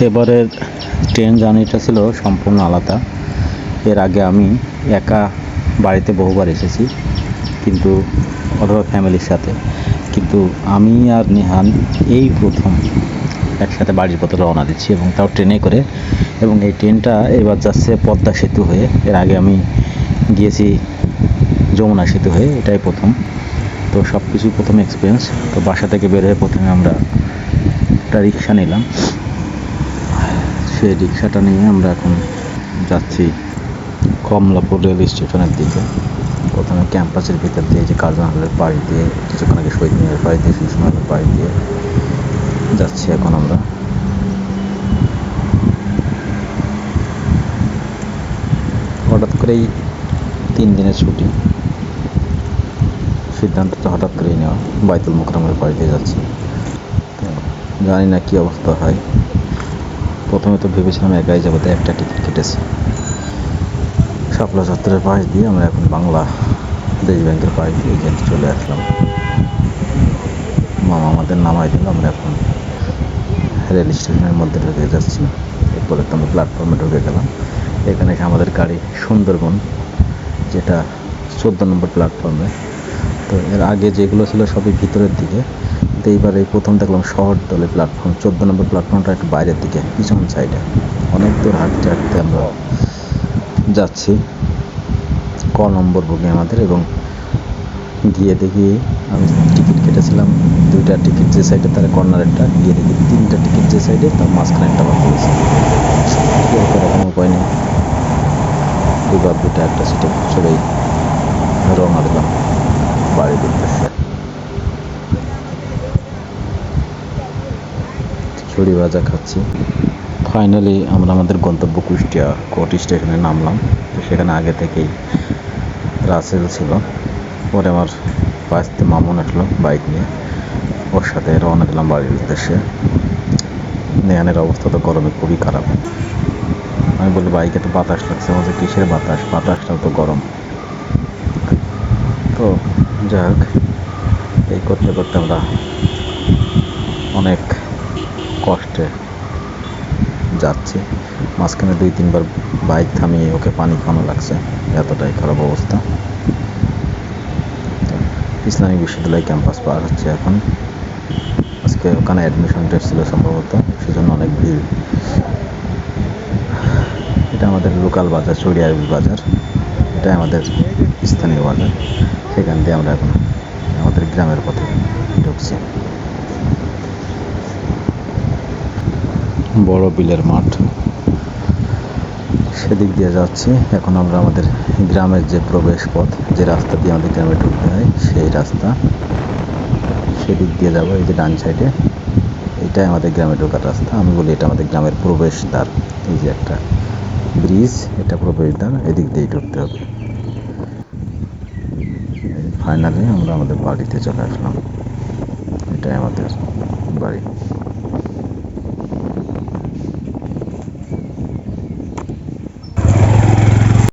এবারের ট্রেন জার্নিটা ছিল সম্পূর্ণ আলাদা। এর আগে আমি একা বাড়িতে বহুবার এসেছি, কিন্তু অথবা ফ্যামিলির সাথে, কিন্তু আমি আর নেহান এই প্রথম একসাথে বাড়ির পথে রওনা দিচ্ছি, এবং তাও ট্রেনে করে। এবং এই ট্রেনটা এবার যাচ্ছে পদ্মা সেতু হয়ে। এর আগে আমি গিয়েছি যমুনা সেতু হয়ে, এটাই প্রথম। তো সব কিছুই প্রথম এক্সপিরিয়েন্স। তো বাসা থেকে বের হয়ে প্রথমে আমরা একটা রিক্সা নিলাম। সেই রিক্সাটা নিয়ে আমরা এখন যাচ্ছি কমলাপুর রেল স্টেশনের দিকে। প্রথমে ক্যাম্পাসের ভিতর দিয়ে, যে কার্জন হলের পাশ দিয়ে, কিছুক্ষণ আগে শহীদ মিনারের পাশ দিয়ে, শিশু মেলার পাশ দিয়ে যাচ্ছি এখন আমরা। হঠাৎ করেই 3 দিনের ছুটি, সিদ্ধান্তটা হঠাৎ করেই নেওয়া। বাইতুল মোকরমের পাশ দিয়ে যাচ্ছি, তো জানি না কী অবস্থা হয়। প্রথমে তো ভেবেছিলাম একাই যাবো, তাই একটা টিকিট কেটেছি। শাপলা চত্বরের পাশ দিয়ে আমরা এখন বাংলা দেশ ব্যাংকের পাশ দিয়ে চলে আসলাম। মামা আমাদের নামাই দিল, আমরা এখন রেল স্টেশনের মধ্যে ঢুকে যাচ্ছি। এরপরে তো আমরা প্ল্যাটফর্মে ঢুকে গেলাম। এখানে এসে আমাদের গাড়ি সুন্দরবন, যেটা 14 নম্বর প্ল্যাটফর্মে। তো এর আগে যেগুলো ছিল সবই ভিতরের দিকে, তো এইবার এই প্রথম দেখলাম শহরতলি প্ল্যাটফর্ম। 14 নম্বর প্ল্যাটফর্মটা একটু বাইরের দিকে, পিছন সাইডে। অনেক দূর হাঁটতে হাঁটতে আমরা যাচ্ছি। ক নম্বর বুকিং আমাদের, এবং গিয়ে দেখি আমি টিকিট কেটেছিলাম 2টা টিকিট যে সাইডে, তার কর্নারেরটা। গিয়ে দেখি 3টা টিকিট যে সাইডে, তার মাঝখানে একটা বাদ দিয়েছে। কোনো উপায় নেই, দুবার 2টা একটা সিটে চড়েই রওনা দিলাম বাড়ির উদ্দেশ্যে। চুড়ি ভাজা খাচ্ছি। ফাইনালি আমরা আমাদের গন্তব্য কুষ্টিয়া কোর্ট স্টেশনে নামলাম। তো সেখানে আগে থেকেই রাসেল ছিল। পরে আমার বাড়িতে মামুন আসলো বাইক নিয়ে, ওর সাথে রওনা দিলাম বাড়ির উদ্দেশ্যে। নেহানের অবস্থা তো গরমে খুবই খারাপ। আমি বলি বাইকে তো বাতাস লাগছে, বলছে কিসের বাতাস, বাতাসটাও তো গরম। তো যাই হোক, এই করতে করতে আমরা অনেক কষ্টে যাচ্ছি। মাঝখানে 2-3 বার বাইক থামিয়ে ওকে পানি খাওয়ানো লাগছে, এতটাই খারাপ অবস্থা। ইসলামী বিশ্ববিদ্যালয় ক্যাম্পাস পার হচ্ছে এখন। আজকে ওখানে অ্যাডমিশন টেস্ট ছিল সম্ভবত, সেজন্য অনেক ভিড়। এটা আমাদের লোকাল বাজার, চড়িয়ারবিল বাজার। এটা আমাদের স্থানীয় বাজার। সেখান দিয়ে আমরা এখন আমাদের গ্রামের পথে ঢুকছি। বড় বিলের মাঠ, সেদিক দিয়ে যাচ্ছি। এখন আমরা আমাদের গ্রামের যে প্রবেশ পথ, যে রাস্তা দিয়ে আমাদের গ্রামে ঢুকতে হয়, সেই রাস্তা, সেদিক দিয়ে যাবো। এই যে ডান সাইডে, এটাই আমাদের গ্রামে ঢোকার রাস্তা। আমি বলি এটা আমাদের গ্রামের প্রবেশদ্বার। এই যে একটা ব্রিজ, এটা প্রবেশদ্বার, এদিক দিয়েই ঢুকতে হবে। ফাইনালি আমরা আমাদের বাড়িতে চলে আসলাম। এটাই আমাদের বাড়ি।